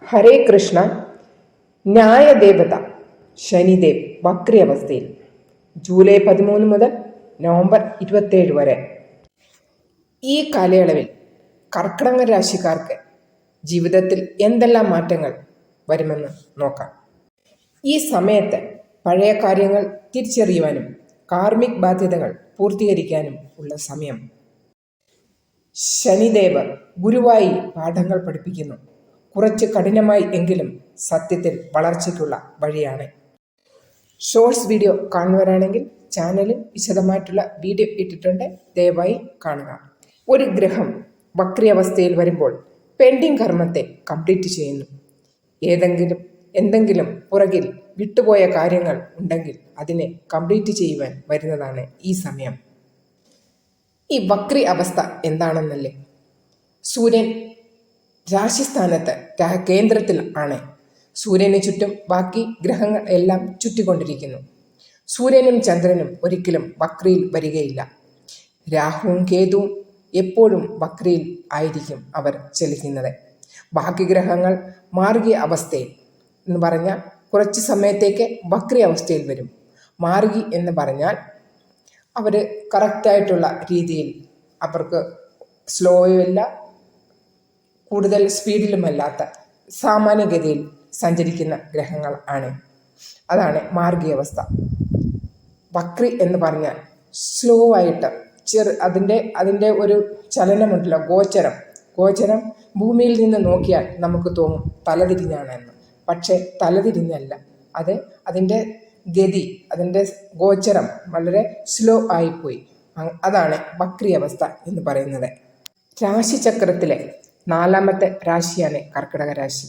ഹരേ കൃഷ്ണ. ന്യായദേവത ശനിദേവ് വക്രി അവസ്ഥയിൽ ജൂലൈ 13 മുതൽ നവംബർ 27 വരെ. ഈ കാലയളവിൽ കർക്കിടക രാശിക്കാർക്ക് ജീവിതത്തിൽ എന്തെല്ലാം മാറ്റങ്ങൾ വരുമെന്ന് നോക്കാം. ഈ സമയത്ത് പഴയ കാര്യങ്ങൾ തിരിച്ചറിയുവാനും കാർമിക് ബാധ്യതകൾ പൂർത്തീകരിക്കാനും ഉള്ള സമയം. ശനിദേവ് ഗുരുവായി പാഠങ്ങൾ പഠിപ്പിക്കുന്നു. കുറച്ച് കഠിനമായി എങ്കിലും സത്യത്തിൽ വളർച്ചയ്ക്കുള്ള വഴിയാണ്. ഷോർട്സ് വീഡിയോ കാണുന്നവരാണെങ്കിൽ ചാനലിൽ വിശദമായിട്ടുള്ള വീഡിയോ ഇട്ടിട്ടുണ്ട്, ദയവായി കാണുക. ഒരു ഗ്രഹം വക്രി അവസ്ഥയിൽ വരുമ്പോൾ പെൻഡിങ് കർമ്മത്തെ കംപ്ലീറ്റ് ചെയ്യുന്നു. എന്തെങ്കിലും പുറകിൽ വിട്ടുപോയ കാര്യങ്ങൾ ഉണ്ടെങ്കിൽ അതിനെ കംപ്ലീറ്റ് ചെയ്യുവാൻ വരുന്നതാണ് ഈ സമയം. ഈ വക്രി അവസ്ഥ എന്താണെന്നല്ലേ? സൂര്യൻ രാശിസ്ഥാനത്ത് കേന്ദ്രത്തിൽ ആണ്. സൂര്യന് ചുറ്റും ബാക്കി ഗ്രഹങ്ങൾ എല്ലാം ചുറ്റിക്കൊണ്ടിരിക്കുന്നു. സൂര്യനും ചന്ദ്രനും ഒരിക്കലും വക്രിയിൽ വരികയില്ല. രാഹുവും കേതുവും എപ്പോഴും വക്രിയിൽ ആയിരിക്കും അവർ ചലിക്കുന്നത്. ബാക്കി ഗ്രഹങ്ങൾ മാർഗീയ അവസ്ഥയിൽ എന്ന് പറഞ്ഞാൽ കുറച്ച് സമയത്തേക്ക് വക്രി അവസ്ഥയിൽ വരും. മാർഗി എന്ന് പറഞ്ഞാൽ അവർ കറക്റ്റായിട്ടുള്ള രീതിയിൽ, അവർക്ക് സ്ലോയുമില്ല കൂടുതൽ സ്പീഡിലുമല്ലാത്ത സാമാന്യഗതിയിൽ സഞ്ചരിക്കുന്ന ഗ്രഹങ്ങൾ ആണ്. അതാണ് മാർഗീയ അവസ്ഥ. വക്രി എന്ന് പറഞ്ഞാൽ സ്ലോ ആയിട്ട് അതിൻ്റെ ഒരു ചലനമുണ്ടല്ലോ, ഗോചരം ഭൂമിയിൽ നിന്ന് നോക്കിയാൽ നമുക്ക് തോന്നും തലതിരിഞ്ഞാണെന്ന്. പക്ഷേ തലതിരിഞ്ഞല്ല, അതിൻ്റെ ഗതി, അതിൻ്റെ ഗോചരം വളരെ സ്ലോ ആയിപ്പോയി. അതാണ് വക്രി അവസ്ഥ എന്ന് പറയുന്നത്. രാശിചക്രത്തിലെ 4ാമത്തെ രാശിയാണ് കർക്കിടക രാശി.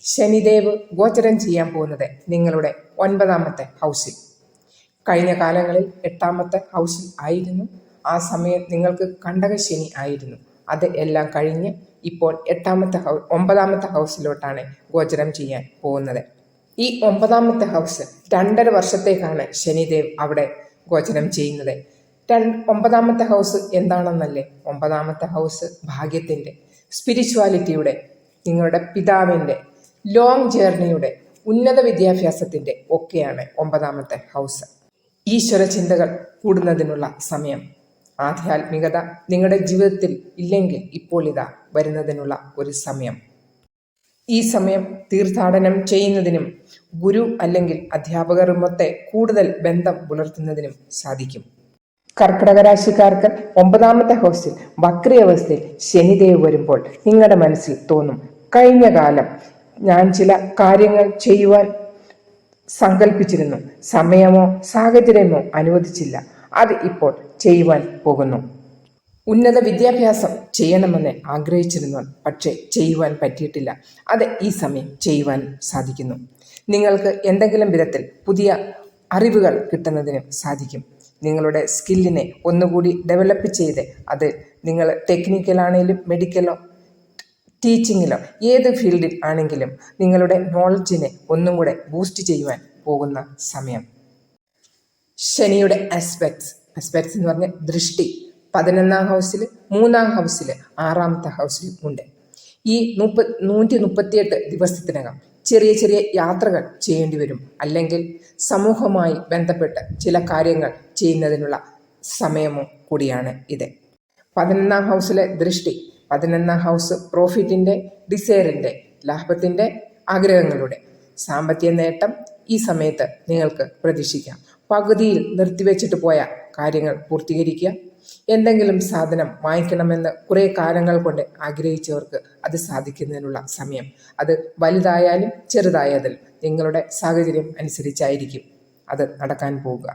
ശനിദേവ് ഗോചരം ചെയ്യാൻ പോകുന്നത് നിങ്ങളുടെ 9ാമത്തെ ഹൗസിൽ. കഴിഞ്ഞ കാലങ്ങളിൽ 8ാമത്തെ ഹൗസിൽ ആയിരുന്നു. ആ സമയം നിങ്ങൾക്ക് കണ്ടകശനി ആയിരുന്നു. അത് എല്ലാം കഴിഞ്ഞ് ഇപ്പോൾ 9ാമത്തെ ഹൗസിലോട്ടാണ് ഗോചരം ചെയ്യാൻ പോകുന്നത്. ഈ 9ാമത്തെ ഹൗസ് 2.5 വർഷത്തേക്കാണ് ശനിദേവ് അവിടെ ഗോചരം ചെയ്യുന്നത്. 9ാമത്തെ ഹൗസ് എന്താണെന്നല്ലേ? 9ാമത്തെ ഹൗസ് ഭാഗ്യത്തിൻ്റെ, സ്പിരിച്വാലിറ്റിയുടെ, നിങ്ങളുടെ പിതാവിൻ്റെ, ലോങ് ജേർണിയുടെ, ഉന്നത വിദ്യാഭ്യാസത്തിൻ്റെ ഒക്കെയാണ് 9ാമത്തെ ഹൗസ്. ഈശ്വര ചിന്തകൾ കൂടുന്നതിനുള്ള സമയം. ആധ്യാത്മികത നിങ്ങളുടെ ജീവിതത്തിൽ ഇല്ലെങ്കിൽ ഇപ്പോൾ ഇതാ വരുന്നതിനുള്ള ഒരു സമയം. ഈ സമയം തീർത്ഥാടനം ചെയ്യുന്നതിനും ഗുരു അല്ലെങ്കിൽ അധ്യാപകരുമൊത്തെ കൂടുതൽ ബന്ധം പുലർത്തുന്നതിനും സാധിക്കും. കർക്കിടക രാശിക്കാർക്ക് 9ാമത്തെ ഹൗസിൽ വക്രി അവസ്ഥയിൽ ശനിദേവ് വരുമ്പോൾ നിങ്ങളുടെ മനസ്സിൽ തോന്നും, കഴിഞ്ഞ കാലം ഞാൻ ചില കാര്യങ്ങൾ ചെയ്യുവാൻ സങ്കല്പിച്ചിരുന്നു, സമയമോ സാഹചര്യമോ അനുവദിച്ചില്ല, അത് ഇപ്പോൾ ചെയ്യുവാൻ പോകുന്നു. ഉന്നത വിദ്യാഭ്യാസം ചെയ്യണമെന്ന് ആഗ്രഹിച്ചിരുന്നു, പക്ഷേ ചെയ്യുവാൻ പറ്റിയിട്ടില്ല, അത് ഈ സമയം ചെയ്യുവാൻ സാധിക്കുന്നു. നിങ്ങൾക്ക് എന്തെങ്കിലും വിധത്തിൽ പുതിയ അറിവുകൾ കിട്ടുന്നതിനും സാധിക്കും. നിങ്ങളുടെ സ്കില്ലിനെ ഒന്നുകൂടി ഡെവലപ്പ് ചെയ്ത് അത് നിങ്ങൾ ടെക്നിക്കലാണെങ്കിലും മെഡിക്കലോ ടീച്ചിങ്ങിലോ ഏത് ഫീൽഡിൽ ആണെങ്കിലും നിങ്ങളുടെ നോളജിനെ ഒന്നും കൂടെ ബൂസ്റ്റ് ചെയ്യുവാൻ പോകുന്ന സമയം. ശനിയുടെ ആസ്പെക്ട്സ് എന്ന് പറഞ്ഞ ദൃഷ്ടി 11ാം ഹൗസിൽ, 3ാം ഹൗസിൽ, 6ാമത്തെ ഹൗസിലും ഉണ്ട്. ഈ 138 ദിവസത്തിനകം ചെറിയ ചെറിയ യാത്രകൾ ചെയ്യേണ്ടി വരും. അല്ലെങ്കിൽ സമൂഹവുമായി ബന്ധപ്പെട്ട് ചില കാര്യങ്ങൾ ചെയ്യുന്നതിനുള്ള സമയമോ കൂടിയാണ് ഇത്. 11ാം ഹൗസിലെ ദൃഷ്ടി, 11ാം ഹൗസ് പ്രോഫിറ്റിൻ്റെ, ഡിസയറിൻ്റെ, ലാഭത്തിൻ്റെ, ആഗ്രഹങ്ങളുടെ സാമ്പത്തിക നേട്ടം ഈ സമയത്ത് നിങ്ങൾക്ക് പ്രതീക്ഷിക്കാം. പകുതിയിൽ നിർത്തിവെച്ചിട്ട് പോയ കാര്യങ്ങൾ പൂർത്തീകരിക്കുക. എന്തെങ്കിലും സാധനം വാങ്ങിക്കണമെന്ന് കുറേ കാലങ്ങൾ കൊണ്ട് ആഗ്രഹിച്ചവർക്ക് അത് സാധിക്കുന്നതിനുള്ള സമയം. അത് വലുതായാലും ചെറുതായാലും നിങ്ങളുടെ സാഹചര്യം അനുസരിച്ചായിരിക്കും അത് നടക്കാൻ പോവുക.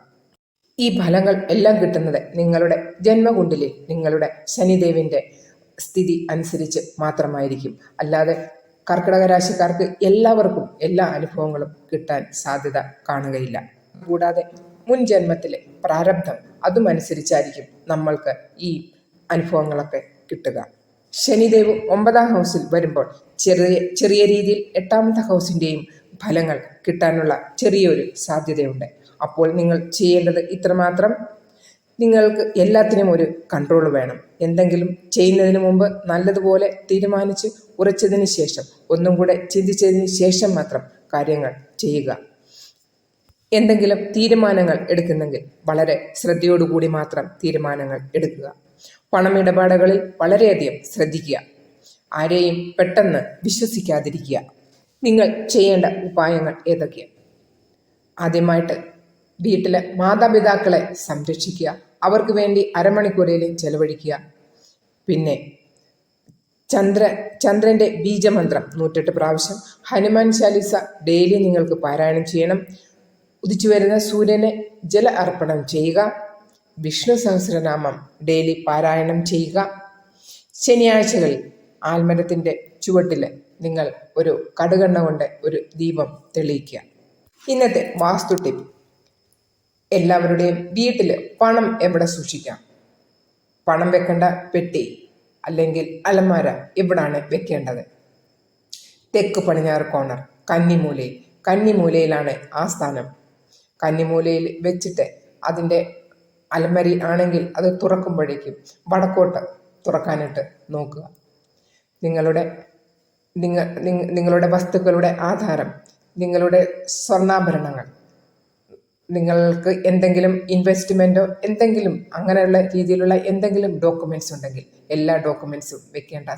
ഈ ഫലങ്ങൾ എല്ലാം കിട്ടുന്നത് നിങ്ങളുടെ ജന്മകുണ്ഡലിൽ നിങ്ങളുടെ ശനിദേവിൻ്റെ സ്ഥിതി അനുസരിച്ച് മാത്രമായിരിക്കും. അല്ലാതെ കർക്കിടക രാശിക്കാർക്ക് എല്ലാവർക്കും എല്ലാ അനുഭവങ്ങളും കിട്ടാൻ സാധ്യത കാണുകയില്ല. കൂടാതെ മുൻ ജന്മത്തിലെ പ്രാരബ്ധം അതുമനുസരിച്ചായിരിക്കും നമ്മൾക്ക് ഈ അനുഭവങ്ങളൊക്കെ കിട്ടുക. ശനിദേവ് 9ാം ഹൗസിൽ വരുമ്പോൾ ചെറിയ രീതിയിൽ 8ാമത്തെ ഹൗസിൻ്റെയും ഫലങ്ങൾ കിട്ടാനുള്ള ചെറിയൊരു സാധ്യതയുണ്ട്. അപ്പോൾ നിങ്ങൾ ചെയ്യേണ്ടത് ഇത്രമാത്രം: നിങ്ങൾക്ക് എല്ലാത്തിനും ഒരു കൺട്രോൾ വേണം. എന്തെങ്കിലും ചെയ്യുന്നതിന് മുമ്പ് നല്ലതുപോലെ തീരുമാനിച്ച് ഉറച്ചതിന് ശേഷം ഒന്നും കൂടെ ചിന്തിച്ചതിന് ശേഷം മാത്രം കാര്യങ്ങൾ ചെയ്യുക. എന്തെങ്കിലും തീരുമാനങ്ങൾ എടുക്കുന്നെങ്കിൽ വളരെ ശ്രദ്ധയോടുകൂടി മാത്രം തീരുമാനങ്ങൾ എടുക്കുക. പണമിടപാടുകളിൽ വളരെയധികം ശ്രദ്ധിക്കുക. ആരെയും പെട്ടെന്ന് വിശ്വസിക്കാതിരിക്കുക. നിങ്ങൾ ചെയ്യേണ്ട ഉപായങ്ങൾ ഏതൊക്കെയാണ്? ആദ്യമായിട്ട് വീട്ടിലെ മാതാപിതാക്കളെ സംരക്ഷിക്കുക. അവർക്ക് വേണ്ടി അരമണിക്കൂറേലും ചെലവഴിക്കുക. പിന്നെ ചന്ദ്രൻ്റെ ബീജമന്ത്രം 108 പ്രാവശ്യം, ഹനുമാൻ ചാലിസ ഡെയിലി നിങ്ങൾക്ക് പാരായണം ചെയ്യണം. ഉദിച്ചു വരുന്ന സൂര്യനെ ജല അർപ്പണം ചെയ്യുക. വിഷ്ണു സഹസ്രനാമം ഡെയിലി പാരായണം ചെയ്യുക. ശനിയാഴ്ചകളിൽ ആൽമരത്തിൻ്റെ ചുവട്ടിൽ നിങ്ങൾ ഒരു കടുകെണ്ണ കൊണ്ട് ഒരു ദീപം തെളിയിക്കുക. ഇന്നത്തെ വാസ്തു ടിപ്പ്: എല്ലാവരുടെയും വീട്ടിൽ പണം എവിടെ സൂക്ഷിക്കാം? പണം വെക്കേണ്ട പെട്ടി അല്ലെങ്കിൽ അലമാര എവിടാണ് വെക്കേണ്ടത്? തെക്ക് പടിഞ്ഞാറ് കോർണർ, കന്നിമൂലയിൽ. കന്നിമൂലയിലാണ് ആ സ്ഥാനം. കന്നിമൂലയിൽ വെച്ചിട്ട് അതിൻ്റെ അലമരി ആണെങ്കിൽ അത് തുറക്കുമ്പോഴേക്കും വടക്കോട്ട് തുറക്കാനായിട്ട് നോക്കുക. നിങ്ങളുടെ വസ്തുക്കളുടെ ആധാരം, നിങ്ങളുടെ സ്വർണ്ണാഭരണങ്ങൾ, നിങ്ങൾക്ക് എന്തെങ്കിലും ഇൻവെസ്റ്റ്മെൻറ്റോ എന്തെങ്കിലും അങ്ങനെയുള്ള രീതിയിലുള്ള എന്തെങ്കിലും ഡോക്യുമെൻറ്റ്സ് ഉണ്ടെങ്കിൽ എല്ലാ ഡോക്യുമെൻറ്റ്സും വെക്കേണ്ട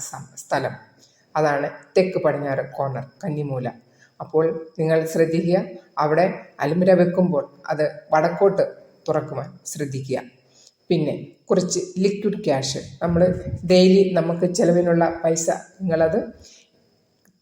സ്ഥലം അതാണ് തെക്ക് പടിഞ്ഞാറ് കോർണർ, കന്നിമൂല. അപ്പോൾ നിങ്ങൾ ശ്രദ്ധിക്കുക, അവിടെ അലമിര വെക്കുമ്പോൾ അത് വടക്കോട്ട് തുറക്കുവാൻ ശ്രദ്ധിക്കുക. പിന്നെ കുറച്ച് ലിക്വിഡ് ക്യാഷ്, നമ്മൾ ഡെയിലി നമുക്ക് ചിലവിനുള്ള പൈസ നിങ്ങളത്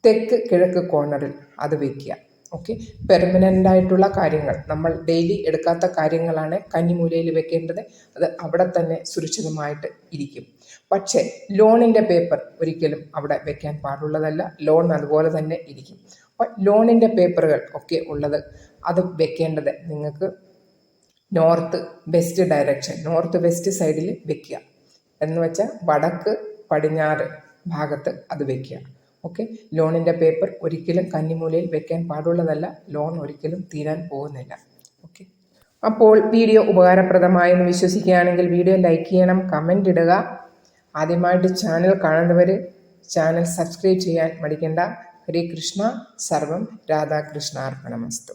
തെക്ക് കിഴക്ക് കോർണറിൽ അത് വയ്ക്കുക. ഓക്കെ, പെർമനൻ്റ് ആയിട്ടുള്ള കാര്യങ്ങൾ, നമ്മൾ ഡെയിലി എടുക്കാത്ത കാര്യങ്ങളാണ് കന്നിമൂലയിൽ വെക്കേണ്ടത്. അത് അവിടെ തന്നെ സുരക്ഷിതമായിട്ട് ഇരിക്കും. പക്ഷേ ലോണിൻ്റെ പേപ്പർ ഒരിക്കലും അവിടെ വെക്കാൻ പാടുള്ളതല്ല. ലോൺ അതുപോലെ തന്നെ ഇരിക്കും. അപ്പം ലോണിൻ്റെ പേപ്പറുകൾ ഒക്കെ ഉള്ളത് അത് വെക്കേണ്ടത് നിങ്ങൾക്ക് north west direction, north west സൈഡിൽ വെക്കുക. എന്ന് വെച്ചാൽ വടക്ക് പടിഞ്ഞാറ് ഭാഗത്ത് അത് വെക്കുക. ഓക്കെ, ലോണിൻ്റെ പേപ്പർ ഒരിക്കലും കന്നിമൂലയിൽ വെക്കാൻ പാടുള്ളതല്ല. ലോൺ ഒരിക്കലും തീരാൻ പോകുന്നില്ല. ഓക്കെ, അപ്പോൾ വീഡിയോ ഉപകാരപ്രദമായെന്ന് വിശ്വസിക്കുകയാണെങ്കിൽ വീഡിയോ ലൈക്ക് ചെയ്യണം, കമൻ്റ് ഇടുക. ആദ്യമായിട്ട് ചാനൽ കാണുന്നവർ ചാനൽ സബ്സ്ക്രൈബ് ചെയ്യാൻ മടിക്കേണ്ട. ഹരേ കൃഷ്ണ. സർവം രാധാകൃഷ്ണാർപ്പണമസ്തു.